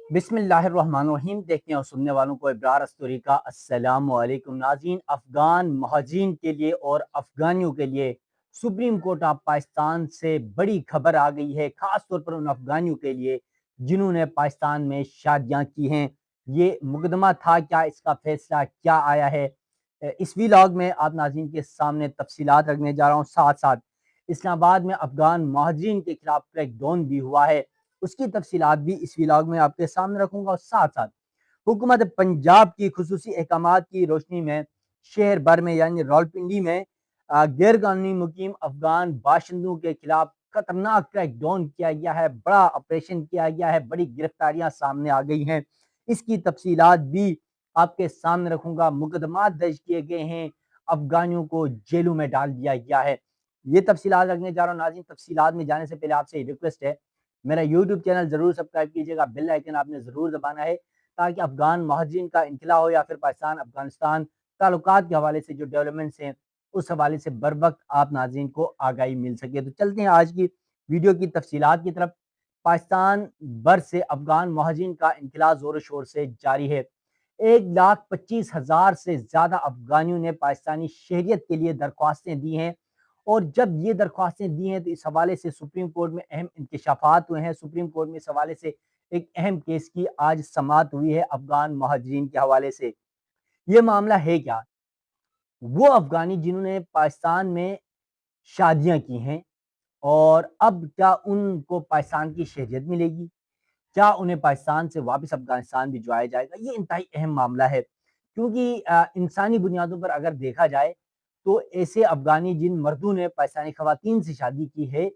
बिस्मिल्लाहिर्रहमानिर्रहीम। देखने और सुनने वालों को इब्रार अस्तूरी का अस्सलाम वालेकुम। नाज़रीन, अफ़गान महाजिन के लिए और अफ़गानियों के लिए सुप्रीम कोर्ट ऑफ पाकिस्तान से बड़ी खबर आ गई है, ख़ास तौर पर उन अफ़गानियों के लिए जिन्होंने पाकिस्तान में शादियाँ की हैं। ये मुकदमा था क्या, इसका फ़ैसला क्या आया है, इस वीलॉग में आप नाज़रीन के सामने तफ़सीलात रखने जा रहा हूँ। साथ साथ इस्लामाबाद में अफ़गान महाजिन के खिलाफ क्रैकडाउन भी हुआ है, उसकी तफसीलात भी इस व्लॉग में आपके सामने रखूंगा। और साथ साथ हुकूमत पंजाब की खुसूसी अहकामात की रोशनी में शहर भर में यानी रावलपिंडी में गैर कानूनी मुकीम अफगान बाशिंदों के खिलाफ खतरनाक क्रैकडाउन किया गया है, बड़ा ऑपरेशन किया गया है, बड़ी गिरफ्तारियां सामने आ गई हैं। इसकी तफसीलात भी आपके सामने रखूंगा। मुकदमा दर्ज किए गए हैं, अफगानियों को जेलों में डाल दिया गया है। ये तफसीलात रखने जा रहा हूँ नाज़रीन। तफसीलात में जाने से पहले आपसे रिक्वेस्ट है, मेरा यूट्यूब चैनल ज़रूर सब्सक्राइब कीजिएगा, बेल आइकन आपने ज़रूर दबाना है ताकि अफगान महाजिन का इनखला हो या फिर पाकिस्तान अफगानिस्तान ताल्लुकात के हवाले से जो डेवलपमेंट्स हैं उस हवाले से बर वक्त आप नाज़रीन को आगाही मिल सके। तो चलते हैं आज की वीडियो की तफसीलात की तरफ। पाकिस्तान भर से अफगान महाजिन का इनखला ज़ोर शोर से जारी है। 1,25,000 से ज़्यादा अफगानियों ने पाकिस्तानी शहरियत के लिए दरख्वास्तें दी हैं। और जब ये दरख्वास्तें दी हैं तो इस हवाले से सुप्रीम कोर्ट में अहम इंकशाफात हुए हैं। सुप्रीम कोर्ट में इस हवाले से एक अहम केस की आज समाअत हुई है अफगान महाजरीन के हवाले से। ये मामला है क्या? वो अफगानी जिन्होंने पाकिस्तान में शादियां की हैं और अब क्या उनको पाकिस्तान की शहरियत मिलेगी? क्या उन्हें पाकिस्तान से वापस अफगानिस्तान भिजवाया जाएगा? ये इंतहाई अहम मामला है, क्योंकि इंसानी बुनियादों पर अगर देखा जाए तो ऐसे अफगानी जिन मर्दों ने पाकिस्तानी खवातीन से शादी की है,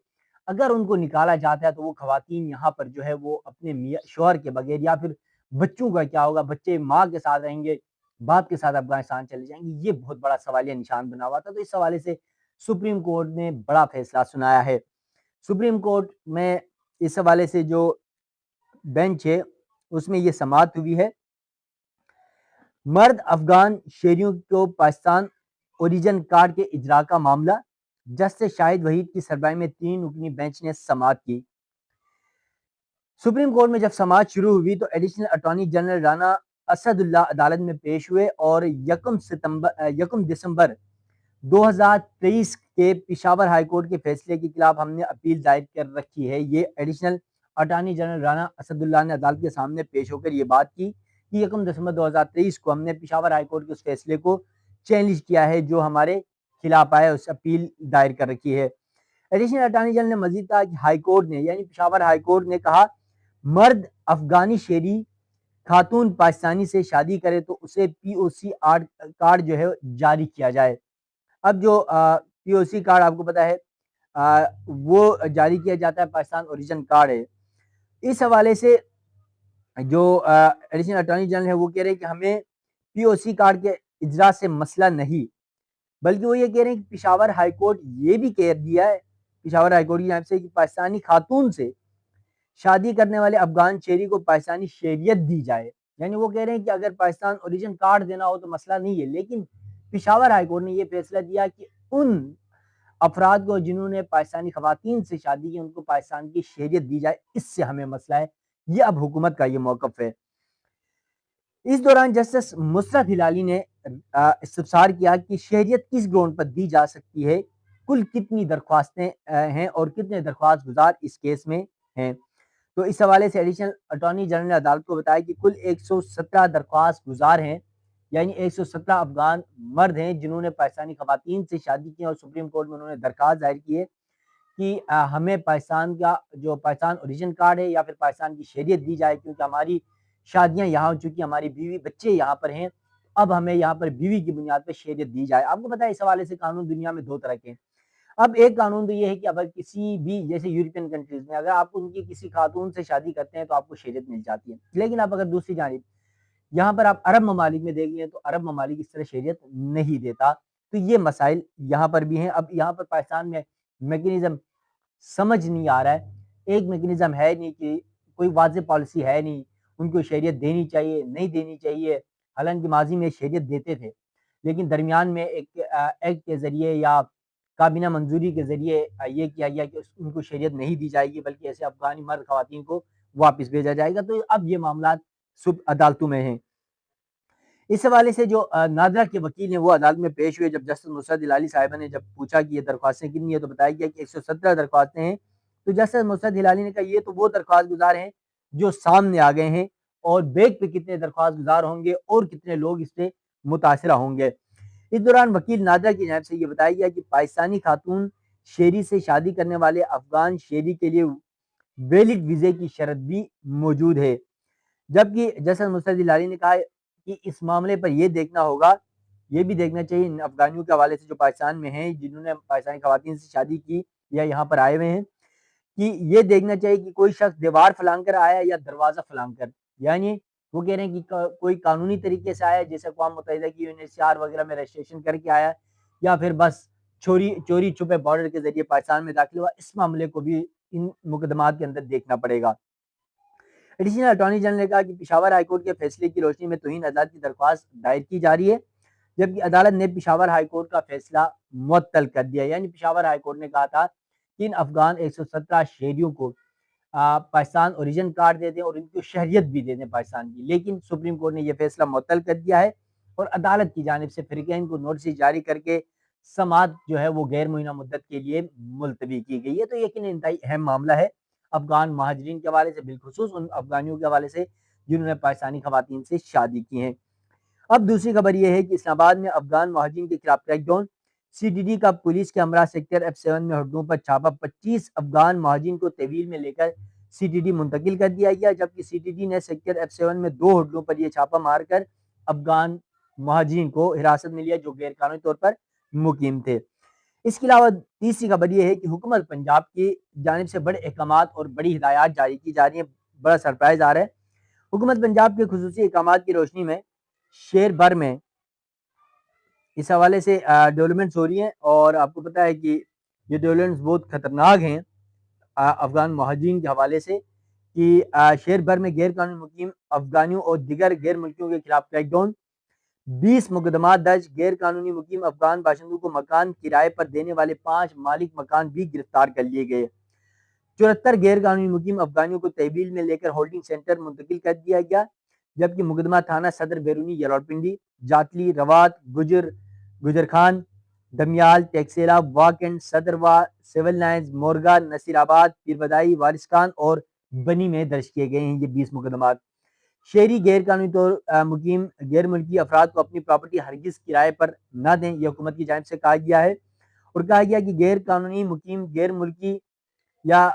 अगर उनको निकाला जाता है तो वो खवातीन यहाँ पर जो है वो अपने मियाँ शौहर के बगैर या फिर बच्चों का क्या होगा, बच्चे माँ के साथ रहेंगे, बाप के साथ अफगानिस्तान चले जाएंगे। ये बहुत बड़ा सवालिया निशान बना हुआ था। तो इस हवाले से सुप्रीम कोर्ट ने बड़ा फैसला सुनाया है। सुप्रीम कोर्ट में इस हवाले से जो बेंच है उसमें ये समाअत हुई है। मर्द अफगान शहरियों को पाकिस्तान ओरिजिन कार्ड के इजरा का मामला जस्टिस शाहिद वहीद की सरबराही में 3 रुकनी बेंच ने समाअत की। सुप्रीम कोर्ट में जब समाअत शुरू हुई तो additional attorney general Rana Asadullah अदालत में पेश हुए और 1 दिसंबर 2023 के पेशावर हाई कोर्ट के फैसले के खिलाफ हमने अपील दायर कर रखी है। ये additional attorney general Rana Asadullah ने अदालत के सामने पेश होकर ये बात की कि 1 दिसंबर 2023 को हमने पेशावर हाई कोर्ट के उस फैसले को चैलेंज किया है जो हमारे खिलाफ आया, उस अपील दायर कर रखी है। एडिशनल अटॉर्नी जनरल ने मजीद कहा कि हाई कोर्ट ने यानी पेशावर हाई कोर्ट ने कहा, मर्द अफगानी शहरी खातून पाकिस्तानी से शादी करे तो उसे पीओसी कार्ड जो है जारी किया जाए। अब जो पीओसी कार्ड आपको पता है वो जारी किया जाता है, पाकिस्तान ओरिजिन कार्ड है। इस हवाले से जो एडिशनल अटॉर्नी जनरल है वो कह रहे हैं कि हमें पीओसी कार्ड के इजरा से मसला नहीं, बल्कि वो ये कह रहे हैं कि पेशावर हाई कोर्ट ये भी कह दिया है, पेशावर हाई कोर्ट की जानिब से, कि पाकिस्तानी खातून से शादी करने वाले अफगान शहरी को पाकिस्तानी शहरियत दी जाए। यानी वो कह रहे हैं कि अगर पाकिस्तान ओरिजिन कार्ड देना हो तो मसला नहीं है, लेकिन पेशावर हाई कोर्ट ने यह फैसला दिया कि उन अफराद को जिन्होंने पाकिस्तानी खवातीन से शादी की उनको पाकिस्तान की शहरियत दी जाए, इससे हमें मसला है। ये अब हुकूमत का ये मौक़िफ़ है। इस दौरान जस्टिस मुशर्रफ हिलाली ने इस्तफसार किया कि शहरियत किस ग्राउंड पर दी जा सकती है, कुल कितनी दरख्वास्तें हैं और कितने दरख्वास्त गुजार इस केस में हैं। तो इस हवाले से एडिशनल अटॉर्नी जनरल ने अदालत को बताया कि कुल 117 दरख्वास्त गुजार हैं, यानी 117 अफगान मर्द हैं जिन्होंने पाकिस्तानी खवातीन से शादी की और सुप्रीम कोर्ट में उन्होंने दरख्वास्त दायर की है कि हमें पाकिस्तान का जो पाकिस्तान ओरिजिन कार्ड है या फिर पाकिस्तान की शहरियत दी जाए, क्योंकि हमारी शादियां यहाँ हो चुकी, हमारी बीवी बच्चे यहाँ पर हैं, अब हमें यहाँ पर बीवी की बुनियाद पर शहरियत दी जाए। आपको पता है इस हवाले से कानून दुनिया में 2 तरह के हैं। अब एक कानून तो ये है कि अगर किसी भी जैसे यूरोपियन कंट्रीज में अगर आप उनकी किसी खातून से शादी करते हैं तो आपको शहरियत मिल जाती है, लेकिन आप अगर दूसरी जानिब यहाँ पर आप अरब ममालिक में देख लें तो अरब ममालिक इस तरह शहरियत नहीं देता। तो ये मसाइल यहाँ पर भी हैं। अब यहाँ पर पाकिस्तान में मैकेनिज्म समझ नहीं आ रहा है, एक मैकेनिज्म है नहीं कि कोई वाज़ेह पॉलिसी है नहीं, उनको शहरियत देनी चाहिए, नहीं देनी चाहिए। हालांकि माजी में शहरियत देते थे, लेकिन दरमियान में एक एक्ट के ज़रिए या काबीना मंजूरी के ज़रिए ये किया गया कि उनको शहरियत नहीं दी जाएगी, बल्कि ऐसे अफ़गानी मर्द ख़वातीन को واپس بھیجا جائے گا۔ تو اب یہ معاملات عدالتوں میں ہیں۔ اس حوالے سے جو نادرا کے وکیل ہیں وہ عدالت میں پیش ہوئے، جب جسٹس نصرت ہلالی صاحبہ نے جب پوچھا کہ یہ درخواستیں کتنی ہیں تو بتایا گیا کہ 117 درخواستیں ہیں۔ تو جسٹس نصرت ہلالی نے کہا یہ تو وہ درخواست گزار ہیں جو سامنے آ گئے ہیں، اور بیک پہ کتنے درخواست گزار ہوں گے اور کتنے لوگ اس سے متاثرہ ہوں گے۔ اس دوران وکیل نادرا کی جانب سے یہ بتایا گیا کہ پاکستانی خاتون شہری سے شادی کرنے والے افغان شہری کے لیے ویلڈ ویزے کی شرط بھی موجود ہے، جبکہ جسٹس نصرت ہلالی نے کہا کہ اس معاملے پر یہ دیکھنا ہوگا، یہ بھی دیکھنا چاہیے ان افغانیوں کے حوالے سے جو پاکستان میں ہیں، جنہوں نے پاکستانی خواتین سے شادی کی یا یہاں پر آئے ہوئے ہیں، کہ یہ دیکھنا چاہیے کہ کوئی شخص دیوار پھلانگ کر آیا یا دروازہ پھلانگ کر، یعنی وہ کہہ رہے ہیں کہ کوئی قانونی طریقے سے آیا جیسے اقوام متحدہ کی UNHCR وغیرہ میں رجسٹریشن کر کے آیا، یا پھر بس چوری چھپے بارڈر کے ذریعے پاکستان میں داخل ہوا۔ اس معاملے کو بھی ان مقدمات کے اندر دیکھنا پڑے گا۔ ایڈیشنل اٹارنی جنرل نے کہا کہ پشاور ہائی کورٹ کے فیصلے کی روشنی میں توہین عدالت کی درخواست دائر کی جا رہی ہے، جبکہ عدالت نے پشاور ہائی کورٹ کا فیصلہ معطل کر دیا۔ یعنی پشاور ہائی کورٹ نے کہا تھا کہ ان افغان 117 شہریوں کو پاکستان اوریجن کارڈ دے دیں اور ان کو شہریت بھی دے دیں پاکستان کی، لیکن سپریم کورٹ نے یہ فیصلہ معطل کر دیا ہے، اور عدالت کی جانب سے فریقین کو نوٹس جاری کر کے سماعت جو ہے وہ غیر معینہ مدت کے لیے ملتوی کی گئی ہے۔ تو یقیناً انتہائی اہم معاملہ ہے افغان مہاجرین کے حوالے سے، بالخصوص ان افغانیوں کے حوالے سے جنہوں نے پاکستانی خواتین سے شادی کی ہیں۔ اب دوسری خبر یہ ہے کہ اسلام آباد میں افغان مہاجرین کے خلاف کریک ڈاؤن، CTD کا پولیس کے ہمراہ سیکٹر F7 میں ہڈوں پر چھاپا، 25 افغان مہاجرین کو تحویل میں لے کر CTD منتقل کر دیا گیا، جبکہ CTD نے سیکٹر F7 میں 2 ہڈوں پر یہ چھاپا مار کر افغان مہاجرین کو حراست میں لیا جو غیر قانونی طور پر مقیم تھے۔ اس کے علاوہ تیسری خبر یہ ہے کہ حکومت پنجاب کی جانب سے بڑے احکامات اور بڑی ہدایات جاری کی جا رہی ہیں، بڑا سرپرائز آ رہا ہے۔ حکومت پنجاب کے خصوصی احکامات کی روشنی میں شہر بھر میں اس حوالے سے ڈیولپمنٹس ہو رہی ہیں، اور آپ کو پتہ ہے کہ یہ ڈیولپمنٹس بہت خطرناک ہیں افغان مہاجرین کے حوالے سے، کہ شہر بھر میں غیر قانونی مقیم افغانیوں اور دیگر غیر ملکیوں کے خلاف کریک ڈاؤن، 20 مقدمات درج، غیر قانونی مقیم افغان باشندوں کو مکان کرائے پر دینے والے 5 مالک مکان بھی گرفتار کر لیے گئے، 74 غیر قانونی مقیم افغانیوں کو تحویل میں لے کر ہولڈنگ سینٹر منتقل کر دیا گیا، جبکہ مقدمہ تھانہ صدر بیرونی یلاوڑپنڈی، جاتلی، روات، گجر خان، دمیال، ٹیکسیلا، واکنڈ، صدروا، سول لائنز، مورگا، نصیر آباد، پیربدائی، وارث خان اور بنی میں درج کیے گئے ہیں یہ 20 مقدمات۔ شہری غیر قانونی طور مقیم غیر ملکی افراد کو اپنی پراپرٹی ہرگز کرائے پر نہ دیں، یہ حکومت کی جانب سے کہا گیا ہے، اور کہا گیا کہ غیر قانونی مقیم غیر ملکی یا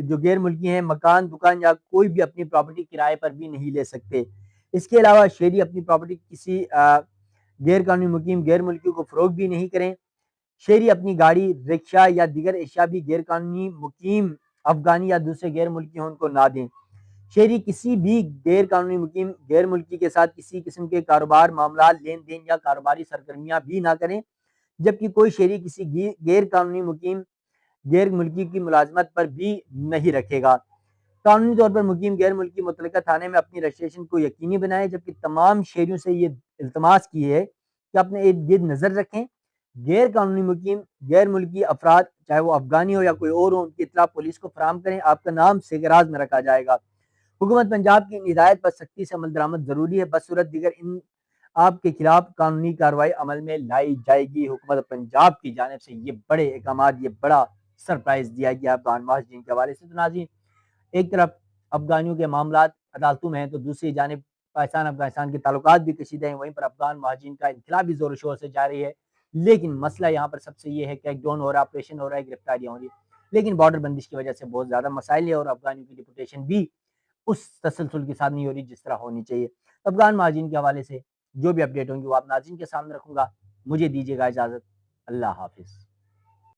جو غیر ملکی ہیں مکان، دکان یا کوئی بھی اپنی پراپرٹی کرائے پر بھی نہیں لے سکتے۔ اس کے علاوہ شہری اپنی پراپرٹی کسی غیر قانونی مقیم غیر ملکیوں کو فروخت بھی نہیں کریں۔ شہری اپنی گاڑی، رکشہ یا دیگر اشیاء بھی غیر قانونی مقیم افغانی یا دوسرے غیر ملکی ان کو نہ دیں۔ شہری کسی بھی غیر قانونی مقیم غیر ملکی کے ساتھ کسی قسم کے کاروبار، معاملات، لین دین یا کاروباری سرگرمیاں بھی نہ کریں، جبکہ کوئی شہری کسی غیر قانونی مقیم غیر ملکی کی ملازمت پر بھی نہیں رکھے گا۔ قانونی طور پر مقیم غیر ملکی متعلقہ تھانے میں اپنی رجسٹریشن کو یقینی بنائیں، جبکہ تمام شہریوں سے یہ التماس کی ہے کہ اپنے ارد گرد نظر رکھیں، غیر قانونی مقیم غیر ملکی افراد چاہے وہ افغانی ہو یا کوئی اور ہو، ان کی اطلاع پولیس کو فراہم کریں، آپ کا نام سگراز میں رکھا جائے گا۔ حکومت پنجاب کی ان ہدایت پر سختی سے عمل درآمد ضروری ہے، بصورت دیگر ان آپ کے خلاف قانونی کارروائی عمل میں لائی جائے گی۔ حکومت پنجاب کی جانب سے یہ بڑے احکامات، یہ بڑا سرپرائز دیا گیا افغان مہاجرین کے حوالے سے۔ تو ناظرین، ایک طرف افغانیوں کے معاملات عدالتوں میں ہیں تو دوسری جانب پاکستان افغانستان کے تعلقات بھی کشیدہ ہیں، وہیں پر افغان مہاجرین کا انخلا بھی زور و شور سے جاری ہے، لیکن مسئلہ یہاں پر سب سے یہ ہے کہ کریک ڈاؤن ہو رہا ہے، آپریشن ہو رہا ہے، گرفتاریاں ہو رہی ہیں، لیکن بارڈر بندش کی وجہ سے بہت زیادہ مسائل ہیں، اور افغانیوں کی ڈپورٹیشن بھی اس تسلسل کے ساتھ نہیں ہو رہی جس طرح ہونی چاہیے۔ افغان مہاجرین کے حوالے سے جو بھی اپڈیٹ ہوں گی وہ آپ ناظرین کے سامنے رکھوں گا۔ مجھے دیجیے گا اجازت، اللہ حافظ۔